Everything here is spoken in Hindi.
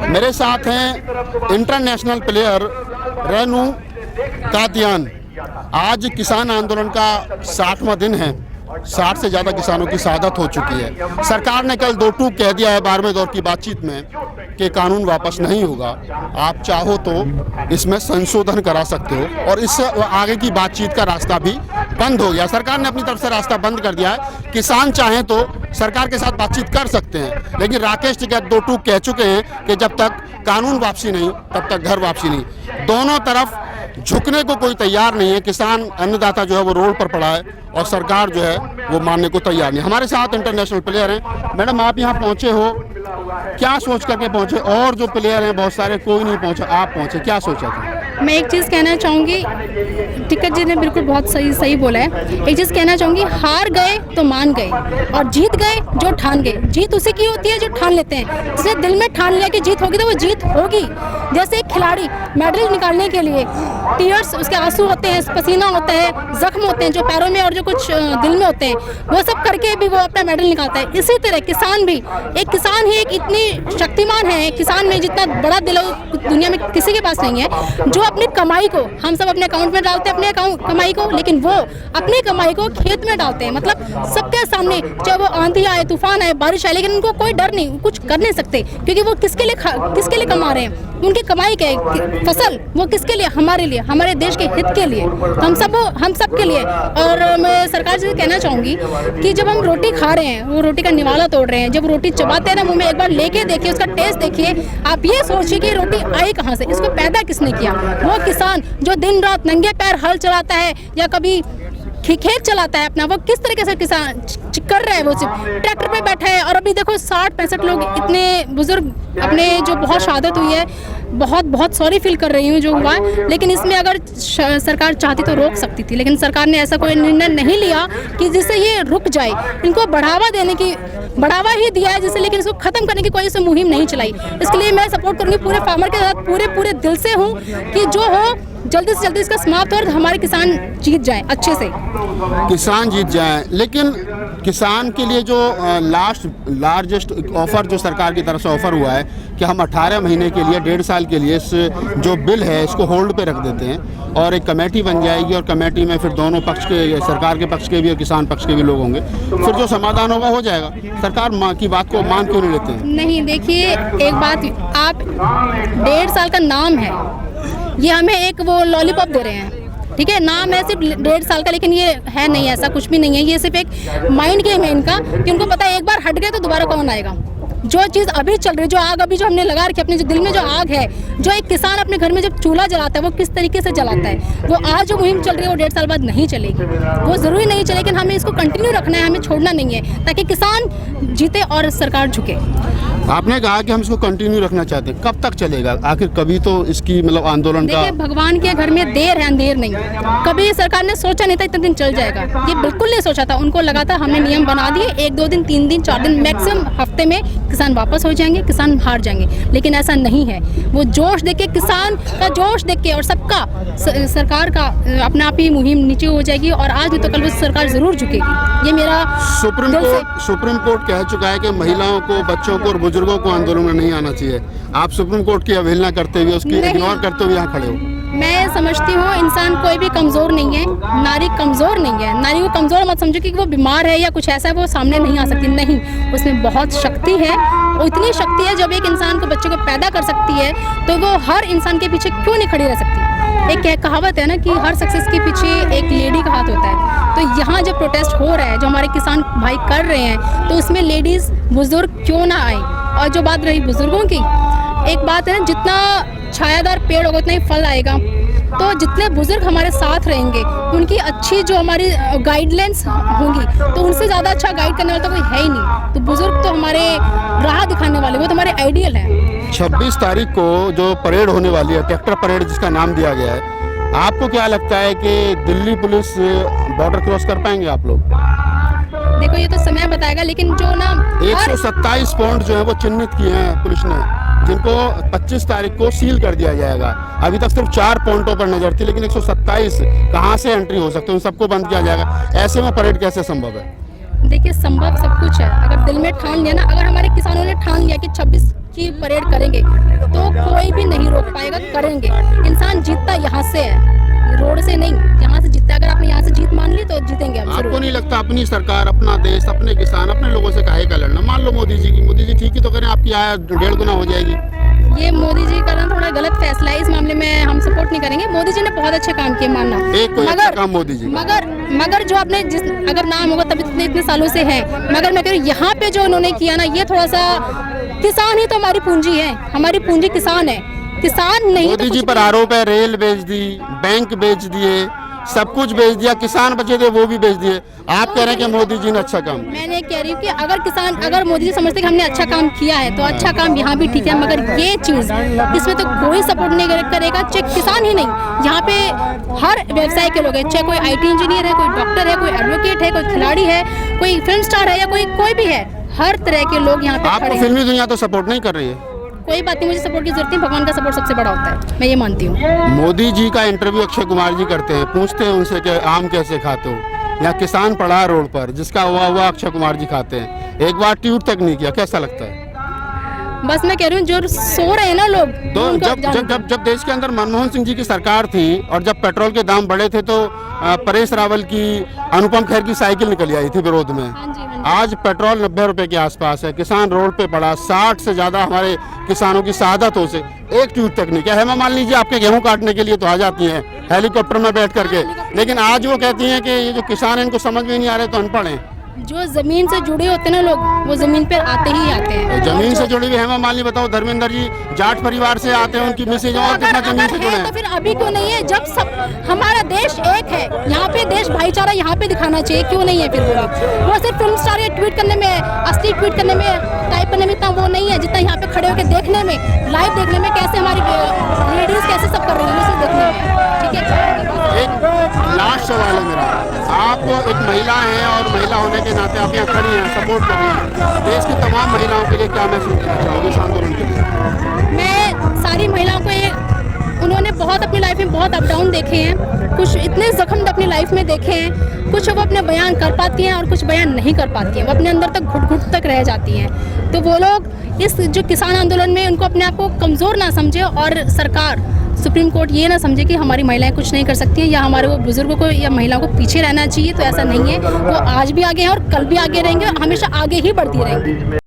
मेरे साथ हैं इंटरनेशनल प्लेयर रेनू कादियान। आज किसान आंदोलन का 60वां दिन है। 60 से ज़्यादा किसानों की शहादत हो चुकी है। सरकार ने कल 2 टूक कह दिया है 12वें दौर की बातचीत में कि कानून वापस नहीं होगा। आप चाहो तो इसमें संशोधन करा सकते हो और इससे आगे की बातचीत का रास्ता भी बंद हो गया। सरकार ने अपनी तरफ से रास्ता बंद कर दिया है। किसान चाहें तो सरकार के साथ बातचीत कर सकते हैं, लेकिन राकेश टिकैत 2 टूक कह चुके हैं कि जब तक कानून वापसी नहीं तब तक घर वापसी नहीं। दोनों तरफ झुकने को कोई तैयार नहीं है। किसान अन्नदाता जो है वो रोड पर पड़ा है और सरकार जो है वो मानने को तैयार नहीं। हमारे साथ इंटरनेशनल प्लेयर हैं। मैडम, आप यहाँ पहुँचे हो, क्या सोच करके पहुँचे? और जो प्लेयर हैं बहुत सारे, कोई नहीं पहुँचा, आप पहुँचे, क्या सोचा था? मैं एक चीज़ कहना चाहूँगी, टिकैत जी ने बिल्कुल बहुत सही बोला है। एक चीज़ कहना चाहूँगी, हार गए तो मान गए और जीत गए जो ठान गए। जीत उसी की होती है जो ठान लेते हैं। जिसने दिल में ठान लिया कि जीत होगी तो वो जीत होगी। जैसे एक खिलाड़ी मेडल निकालने के लिए टीयर्स, उसके आंसू होते हैं, पसीना होता है, जख्म होते हैं जो पैरों में और जो कुछ दिल में होते हैं, वो सब करके भी वो अपना मेडल निकालता है। इसी तरह किसान भी, एक किसान ही एक इतनी शक्तिमान है, किसान में जितना बड़ा दिल दुनिया में किसी के पास नहीं है, जो अपनी कमाई को, हम सब अपने अकाउंट में डालते हैं अपने कमाई को, लेकिन वो अपनी कमाई को खेत में डालते हैं। मतलब सबके सामने, चाहे वो आंधी आए, तूफान आए, बारिश आए, लेकिन उनको कोई डर नहीं, कुछ कर नहीं सकते, क्योंकि वो किसके लिए कमा रहे हैं। उनकी कमाई के फसल वो किसके लिए? हमारे लिए, हमारे देश के हित के लिए, हम सब के लिए। और मैं सरकार से कहना चाहूँगी कि जब हम रोटी खा रहे हैं, वो रोटी का निवाला तोड़ रहे हैं, जब रोटी चबाते हैं ना मुँह में, एक बार लेके देखिए, उसका टेस्ट देखिए। आप ये सोचिए कि रोटी आई कहाँ से, इसको पैदा किसने किया? वो किसान जो दिन रात नंगे पैर हल चलाता है या कभी खेत चलाता है अपना, वो किस तरीके से किसान कर रहा है। वो सिर्फ ट्रैक्टर पे बैठा है। और अभी देखो 60-65 लोग, इतने बुजुर्ग अपने जो बहुत शहादत हुई है, बहुत सॉरी फील कर रही हूँ जो हुआ है। लेकिन इसमें अगर सरकार चाहती तो रोक सकती थी, लेकिन सरकार ने ऐसा कोई निर्णय नहीं लिया कि जिससे ये रुक जाए। इनको बढ़ावा ही दिया है जिससे, लेकिन इसको खत्म करने की कोई से मुहिम नहीं चलाई। इसके लिए मैं सपोर्ट करूँगी पूरे फार्मर के साथ, पूरे दिल से हूँ कि जो हो जल्दी से जल्दी इसका समाप्त हो और हमारे किसान जीत जाएं, अच्छे से किसान जीत जाएं। लेकिन किसान के लिए जो लार्जेस्ट ऑफर जो सरकार की तरफ से ऑफर हुआ है कि हम 18 महीने के लिए, 1.5 साल के लिए इस जो बिल है इसको होल्ड पे रख देते हैं और एक कमेटी बन जाएगी और कमेटी में फिर दोनों पक्ष के, सरकार के पक्ष के भी और किसान पक्ष के भी लोग होंगे, फिर जो समाधान होगा हो जाएगा। सरकार की बात को मान क्यों नहीं लेते हैं? नहीं, देखिए एक बात, आप 1.5 साल का नाम है, ये हमें एक वो लॉलीपॉप दे रहे हैं, ठीक है, नाम है सिर्फ 1.5 साल का, लेकिन ये है नहीं, ऐसा कुछ भी नहीं है। ये सिर्फ एक माइंड गेम है इनका, कि उनको पता है एक बार हट गए तो दोबारा कौन आएगा। जो चीज़ अभी चल रही है, जो आग अभी जो हमने लगा रखी है अपने जो दिल में, जो आग है, जो एक किसान अपने घर में जब चूल्हा जलाता है वो किस तरीके से जलाता है, वो आज जो मुहिम चल रही है वो 1.5 साल बाद नहीं चलेगी। वो ज़रूरी नहीं चले, लेकिन हमें इसको कंटिन्यू रखना है, हमें छोड़ना नहीं है, ताकि किसान जीते और सरकार झुके। आपने कहा कि हम इसको कंटिन्यू रखना चाहते हैं, कब तक चलेगा आखिर? कभी तो इसकी मतलब आंदोलन का, देखिए भगवान के घर में देर है अंधेर नहीं। कभी सरकार ने सोचा नहीं था इतने दिन चल जाएगा, ये बिल्कुल नहीं सोचा था। उनको लगा था हमने नियम बना दिए, 1, 2 दिन, 3 दिन, 4 दिन, मैक्सिमम हफ्ते में किसान वापस हो जाएंगे, किसान हार जाएंगे, लेकिन ऐसा नहीं है। वो जोश देख के, किसान का जोश देख के और सबका, सरकार का अपने आप ही मुहिम नीचे हो जाएगी और आज भी तो कल वो सरकार जरूर झुकेगी। ये मेरा सुप्रीम कोर्ट कह चुका है कि महिलाओं को, बच्चों को और बुजुर्गों को आंदोलन में नहीं आना चाहिए। आप सुप्रीम कोर्ट की अवहेलना करते हुए, उसकी इग्नोर करते हुए यहाँ खड़े हो। मैं समझती हूँ इंसान कोई भी कमज़ोर नहीं है, नारी कमज़ोर नहीं है। नारी को कमज़ोर मत समझो कि वो बीमार है या कुछ ऐसा है, वो सामने नहीं आ सकती, नहीं, उसमें बहुत शक्ति है। इतनी शक्ति है, जब एक इंसान को, बच्चे को पैदा कर सकती है तो वो हर इंसान के पीछे क्यों नहीं खड़ी रह सकती। एक कहावत है ना कि हर सक्सेस के पीछे एक लेडी का हाथ होता है। तो यहाँ जब प्रोटेस्ट हो रहा है, जो हमारे किसान भाई कर रहे हैं, तो उसमें लेडीज़, बुजुर्ग क्यों ना आए। और जो बात रही बुजुर्गों की, एक बात है ना, जितना छायादार पेड़ होगा उतना ही फल आएगा। तो जितने बुजुर्ग हमारे साथ रहेंगे, उनकी अच्छी जो हमारी गाइडलाइंस होंगी, तो उनसे ज़्यादा अच्छा गाइड करने वाला तो कोई है ही नहीं। तो बुजुर्ग तो हमारे राह दिखाने वाले, वो तो हमारे आइडियल हैं। 26 तारीख को जो परेड होने वाली है, ट्रैक्टर परेड जिसका नाम दिया गया है, आपको क्या लगता है कि दिल्ली पुलिस बॉर्डर क्रॉस कर पाएंगे आप लोग? देखो ये तो समय बताएगा, लेकिन जो ना 127 पॉइंट जो है वो चिन्हित किए हैं पुलिस ने, जिनको 25 तारीख को सील कर दिया जाएगा। अभी तक सिर्फ 4 पॉइंटों पर नजर थी, लेकिन 127 कहाँ से एंट्री हो सकते हैं, उन सबको बंद किया जाएगा। ऐसे में परेड कैसे संभव है? देखिए संभव सब कुछ है, अगर दिल में ठान लिया ना, अगर हमारे किसानों ने ठान लिया कि 26 की परेड करेंगे तो कोई भी नहीं रोक पाएगा, करेंगे। इंसान जीतता यहाँ से है, रोड से नहीं, यहाँ से जीतता है। अगर आपने यहाँ से जीत मान ली तो जीतेंगे हम आपको जरूर। नहीं लगता अपनी सरकार, अपना देश, अपने किसान, अपने लोगों से काहे का लड़ना? मान लो मोदी जी ठीक ही तो करें, आपकी आय 1.5 गुना हो जाएगी। ये मोदी जी का ना थोड़ा गलत फैसला है, इस मामले में हम सपोर्ट नहीं करेंगे। मोदी जी ने बहुत अच्छे काम किए, मानना, एक कोई अच्छा काम मोदी जी का। मगर जो आपने जिस अगर नाम होगा तभी तो इतने सालों से है, मगर मैं कह रही हूँ यहाँ पे जो उन्होंने किया ना, ये थोड़ा सा, किसान ही तो हमारी पूंजी है, हमारी पूंजी किसान है, किसान नहीं। मोदी जी पर आरोप है रेल बेच दी, बैंक बेच दिए, सब कुछ बेच दिया, किसान बचे थे वो भी बेच दिए। आप कह रहे हैं कि मोदी जी ने अच्छा काम। मैंने कह रही हूँ कि अगर मोदी जी समझते कि हमने अच्छा काम किया है तो अच्छा काम यहाँ भी ठीक है, मगर ये चीज़ इसमें तो कोई सपोर्ट नहीं करेगा, चाहे किसान ही नहीं, यहाँ पे हर व्यवसाय के लोग हैं, चाहे कोई IT इंजीनियर है, कोई डॉक्टर है, कोई एडवोकेट है, कोई खिलाड़ी है, कोई फिल्म स्टार है, या कोई भी है, हर तरह के लोग यहाँ पे खड़े आपको हैं। फिल्मी दुनिया तो सपोर्ट नहीं कर रही है। कोई बात नहीं, मुझे सपोर्ट की जरूरत नहीं, भगवान का सपोर्ट सबसे बड़ा होता है, मैं ये मानती हूँ। मोदी जी का इंटरव्यू अक्षय कुमार जी करते हैं, पूछते हैं उनसे कि आम कैसे खाते हो, या किसान पड़ा है रोड पर, जिसका हुआ अक्षय कुमार जी खाते हैं। एक बार ट्वीट तक नहीं किया, कैसा लगता है? बस मैं कह रही हूँ जो सो रहे हैं ना लोग, तो उनको जब जान- जब जब जब देश के अंदर मनमोहन सिंह जी की सरकार थी और जब पेट्रोल के दाम बढ़े थे तो परेश रावल की, अनुपम खेर की साइकिल निकल आई थी विरोध में। हाँ जी, हाँ जी। आज पेट्रोल 90 रुपए के आसपास है, किसान रोड पे पड़ा, 60 से ज्यादा हमारे किसानों की शहादत हो से एक ट्वीट तक नहीं किया। हेमा मान लीजिए आपके गेहूं काटने के लिए तो आ जाती हैं हेलीकॉप्टर में बैठ करके, लेकिन आज वो कहती हैं कि ये जो किसान है इनको समझ में नहीं आ रहे तो अनपढ़ हैं। जो जमीन से जुड़े होते हैं ना लोग, वो जमीन पर आते ही आते हैं। जमीन से जुड़ी हुई हेमा मालिनी, बताओ धर्मेंद्र जी जाट परिवार से आते हैं, उनकी मिसेज और कितना जमीन से जुड़े है हैं? तो फिर अभी क्यों नहीं है, जब सब हमारा देश एक है, यहाँ पे देश भाईचारा यहाँ पे दिखाना चाहिए, क्यों नहीं है? फिर वो सिर्फ फिल्म स्टार या ट्वीट करने में, असली ट्वीट करने में, टाइप करने में इतना वो नहीं है जितना यहाँ पे खड़े होकर देखने में, लाइव देखने में, कैसे हमारी लेडीज कैसे सब कर रही है उसे देखने में। ठीक है, एक लास्ट सवाल है मेरा, आप एक महिला हैं और महिला होने के नाते आप यहाँ खड़ी हैं, सपोर्ट कर रही हैं, देश की तमाम महिलाओं के लिए क्या मैसेज देना चाहोगे इस आंदोलन के लिए? मैं सारी महिलाओं को उन्होंने बहुत अपनी लाइफ में बहुत अप डाउन देखे हैं, कुछ इतने जख्म अपनी लाइफ में देखे हैं, कुछ वो अपने बयान कर पाती हैं और कुछ बयान नहीं कर पाती हैं, वो अपने अंदर तक घुट तक रह जाती हैं। तो वो लोग इस जो किसान आंदोलन में उनको अपने आप को कमज़ोर ना समझे, और सरकार, सुप्रीम कोर्ट ये ना समझे कि हमारी महिलाएं कुछ नहीं कर सकती हैं, या हमारे वो बुजुर्गों को या महिलाओं को पीछे रहना चाहिए। तो ऐसा नहीं है, वो आज भी आगे हैं और कल भी आगे रहेंगे, हमेशा आगे ही बढ़ती रहेंगी।